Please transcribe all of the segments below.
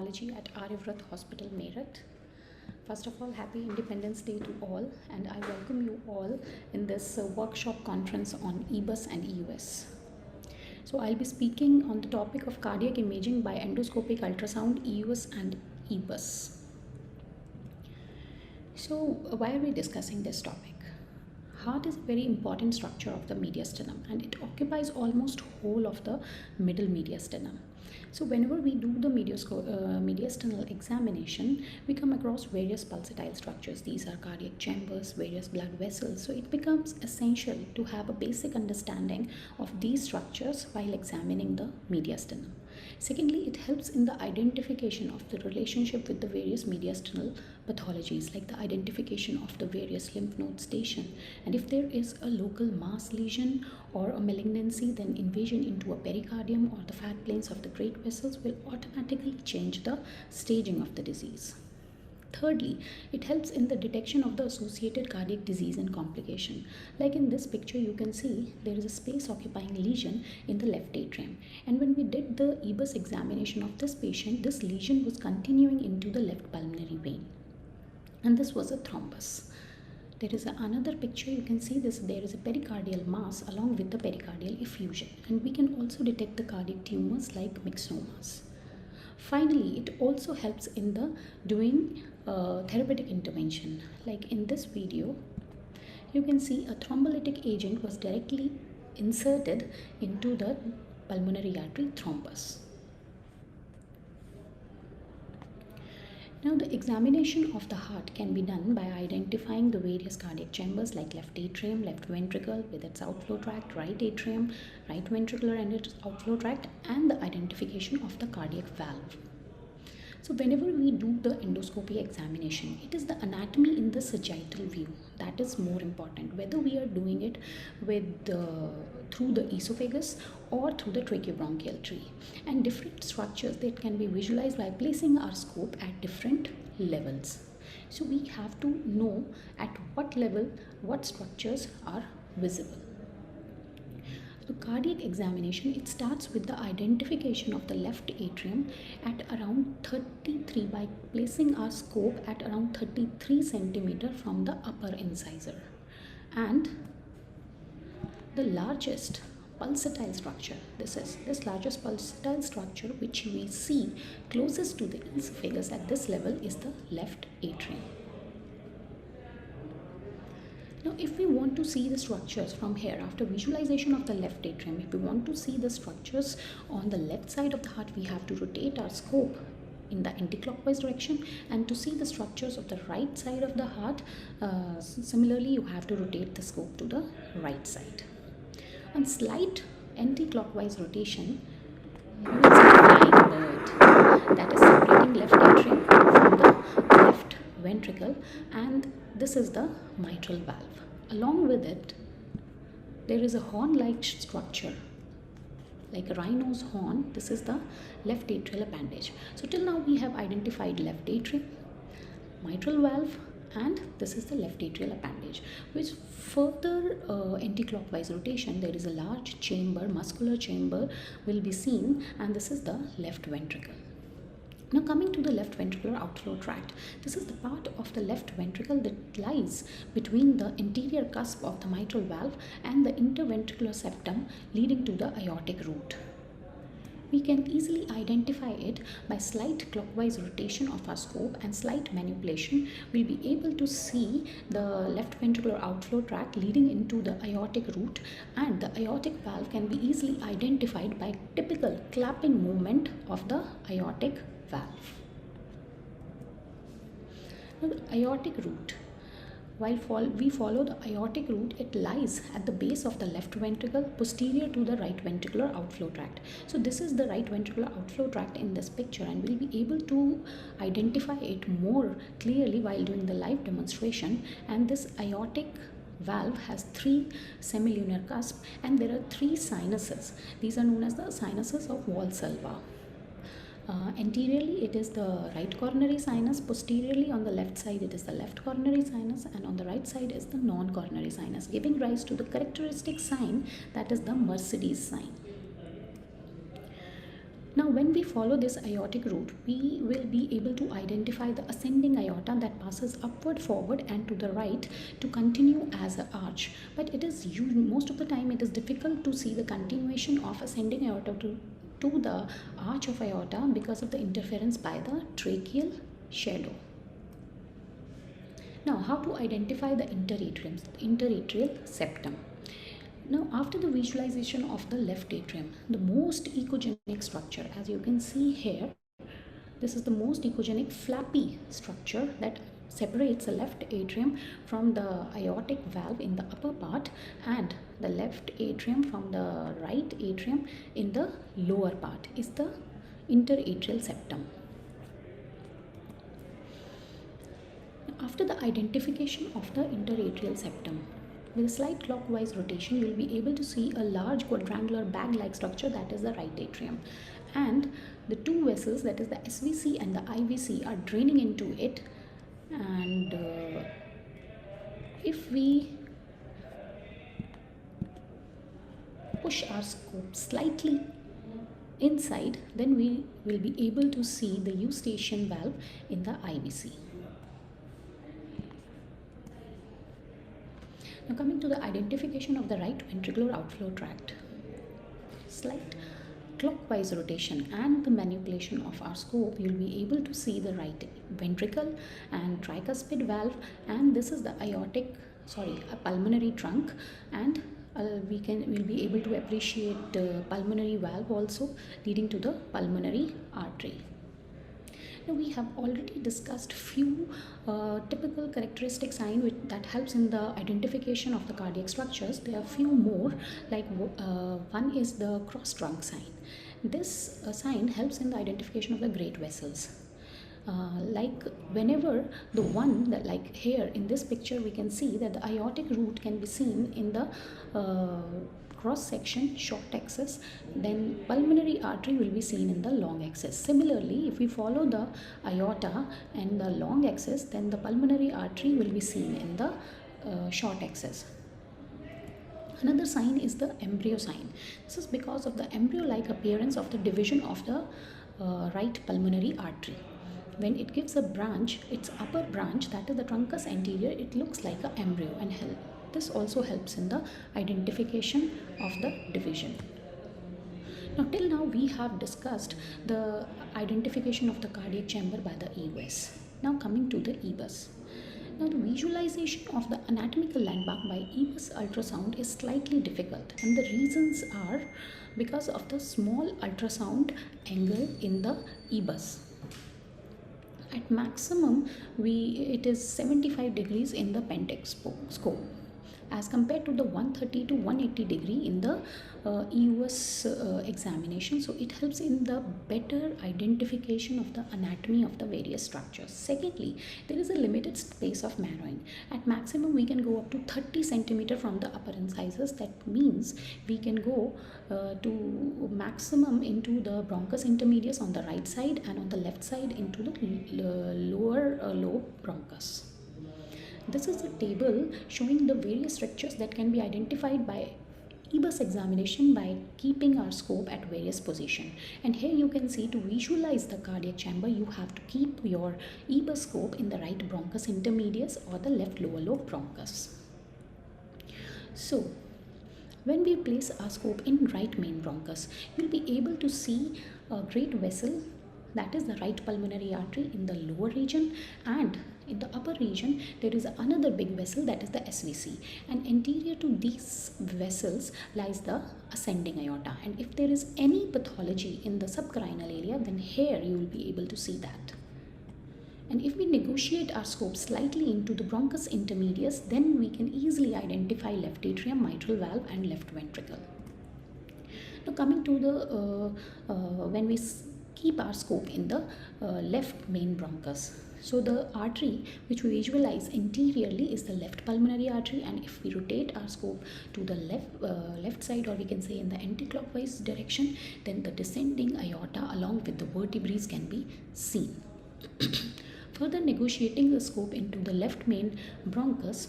Pathology at Aryavrat Hospital, Meerut. First of all, happy Independence Day to all, and I welcome you all in this workshop conference on EBUS and EUS. So I'll be speaking on the topic of cardiac imaging by endoscopic ultrasound, EUS and EBUS. So why are we discussing this topic? Heart is a very important structure of the mediastinum and it occupies almost whole of the middle mediastinum. So whenever we do the mediastinal examination, we come across various pulsatile structures. These are cardiac chambers, various blood vessels. So it becomes essential to have a basic understanding of these structures while examining the mediastinum. Secondly, it helps in the identification of the relationship with the various mediastinal pathologies, like the identification of the various lymph node station. And if there is a local mass lesion or a malignancy, then invasion into a pericardium or the fat planes of the great vessels will automatically change the staging of the disease. Thirdly, it helps in the detection of the associated cardiac disease and complication. Like in this picture, you can see there is a space occupying lesion in the left atrium. And when we did the EBUS examination of this patient, this lesion was continuing into the left pulmonary vein. And this was a thrombus. There is another picture, you can see this, there is a pericardial mass along with the pericardial effusion. And we can also detect the cardiac tumors like myxomas. Finally, it also helps in the doing therapeutic intervention. Like in this video, you can see a thrombolytic agent was directly inserted into the pulmonary artery thrombus. Now, the examination of the heart can be done by identifying the various cardiac chambers like left atrium, left ventricle with its outflow tract, right atrium, right ventricular and its outflow tract, and the identification of the cardiac valve. So whenever we do the endoscopy examination, it is the anatomy in the sagittal view that is more important, whether we are doing it with through the esophagus or through the tracheobronchial tree, and different structures that can be visualized by placing our scope at different levels. So we have to know at what level what structures are visible. The cardiac examination, it starts with the identification of the left atrium at around 33 by placing our scope at around 33 centimeter from the upper incisor. And the largest pulsatile structure, this largest pulsatile structure which we see closest to the esophagus at this level is the left atrium. Now, if we want to see the structures from here, after visualization of the left atrium, if we want to see the structures on the left side of the heart, we have to rotate our scope in the anti-clockwise direction, and to see the structures of the right side of the heart, similarly you have to rotate the scope to the right side. On slight anti-clockwise rotation, you will see a flying bird that is separating left atrium from the left ventricle, and this is the mitral valve. Along with it, there is a horn-like structure, like a rhino's horn. This is the left atrial appendage. So till now we have identified left atrium, mitral valve, and this is the left atrial appendage. With further anti-clockwise rotation, there is a large chamber, muscular chamber will be seen, and this is the left ventricle. Now coming to the left ventricular outflow tract, this is the part of the left ventricle that lies between the anterior cusp of the mitral valve and the interventricular septum leading to the aortic root. We can easily identify it by slight clockwise rotation of our scope and slight manipulation. We'll be able to see the left ventricular outflow tract leading into the aortic root, and the aortic valve can be easily identified by typical clapping movement of the aortic valve. Now the aortic root, while we follow the aortic root, it lies at the base of the left ventricle posterior to the right ventricular outflow tract. So this is the right ventricular outflow tract in this picture, and we'll be able to identify it more clearly while doing the live demonstration. And this aortic valve has 3 semilunar cusps, and there are 3 sinuses. These are known as the sinuses of Valsalva. Anteriorly, it is the right coronary sinus. Posteriorly, on the left side, it is the left coronary sinus, and on the right side is the non-coronary sinus, giving rise to the characteristic sign that is the Mercedes sign. Now when we follow this aortic route, we will be able to identify the ascending aorta that passes upward, forward and to the right to continue as an arch. But it is most of the time it is difficult to see the continuation of ascending aorta to the arch of aorta because of the interference by the tracheal shadow. Now, how to identify the inter-atrial septum? Now, after the visualization of the left atrium, the most echogenic structure, as you can see here, this is the most echogenic flappy structure that separates the left atrium from the aortic valve in the upper part and the left atrium from the right atrium in the lower part is the inter-atrial septum. After the identification of the inter-atrial septum, with a slight clockwise rotation, you will be able to see a large quadrangular bag-like structure that is the right atrium. And the two vessels, that is the SVC and the IVC, are draining into it. And if we push our scope slightly inside, then we will be able to see the eustachian valve in the IVC. Now, coming to the identification of the right ventricular outflow tract, slight clockwise rotation and the manipulation of our scope, you will be able to see the right ventricle and tricuspid valve, and this is the a pulmonary trunk, and we'll be able to appreciate the pulmonary valve also leading to the pulmonary artery. Now, we have already discussed few typical characteristic signs that helps in the identification of the cardiac structures. There are few more, like one is the cross trunk sign. This sign helps in the identification of the great vessels. Like whenever the one that, like here in this picture, we can see that the aortic root can be seen in the cross section short axis, then pulmonary artery will be seen in the long axis. Similarly, if we follow the aorta and the long axis, then the pulmonary artery will be seen in the short axis. Another sign is the embryo sign. This is because of the embryo-like appearance of the division of the right pulmonary artery. When it gives a branch, its upper branch, that is the truncus anterior, it looks like an embryo, and this also helps in the identification of the division. Now, till now we have discussed the identification of the cardiac chamber by the EBUS. Now, coming to the EBUS. Now, the visualization of the anatomical landmark by EBUS ultrasound is slightly difficult, and the reasons are because of the small ultrasound angle in the EBUS. At maximum, it is 75 degrees in the Pentax scope, as compared to the 130 to 180 degree in the EBUS examination. So it helps in the better identification of the anatomy of the various structures. Secondly, there is a limited space of narrowing. At maximum, we can go up to 30 centimeter from the upper incisors. That means we can go to maximum into the bronchus intermedius on the right side, and on the left side into the lower lobe bronchus. This is a table showing the various structures that can be identified by EBUS examination by keeping our scope at various positions. And here you can see, to visualize the cardiac chamber, you have to keep your EBUS scope in the right bronchus intermedius or the left lower lobe bronchus. So, when we place our scope in right main bronchus, you will be able to see a great vessel, that is the right pulmonary artery, in the lower region, and in the upper region there is another big vessel, that is the SVC, and anterior to these vessels lies the ascending aorta. And if there is any pathology in the subcarinal area, then here you will be able to see that. And if we negotiate our scope slightly into the bronchus intermedius, then we can easily identify left atrium, mitral valve and left ventricle. Now, coming to the when we keep our scope in the left main bronchus. So the artery which we visualize anteriorly is the left pulmonary artery, and if we rotate our scope to the left side, or we can say in the anti-clockwise direction, then the descending aorta along with the vertebrae can be seen. Further negotiating the scope into the left main bronchus,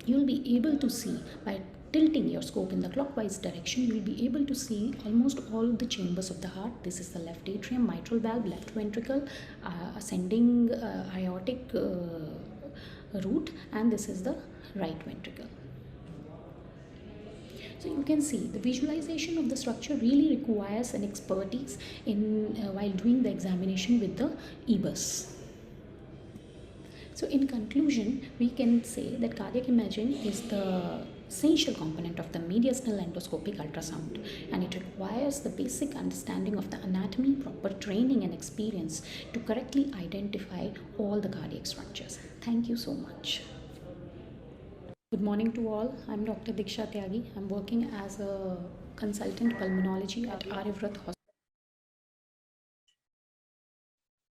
you will be able to see by tilting your scope in the clockwise direction, you will be able to see almost all the chambers of the heart. This is the left atrium, mitral valve, left ventricle, ascending aortic root, and this is the right ventricle. So you can see the visualization of the structure really requires an expertise in while doing the examination with the EBUS. So in conclusion, we can say that cardiac imaging is the essential component of the mediastinal endoscopic ultrasound, and it requires the basic understanding of the anatomy, proper training and experience to correctly identify all the cardiac structures. Thank you so much. Good morning to all. I'm Dr. Diksha Tyagi. I'm working as a consultant pulmonology at Aryavrat Hospital.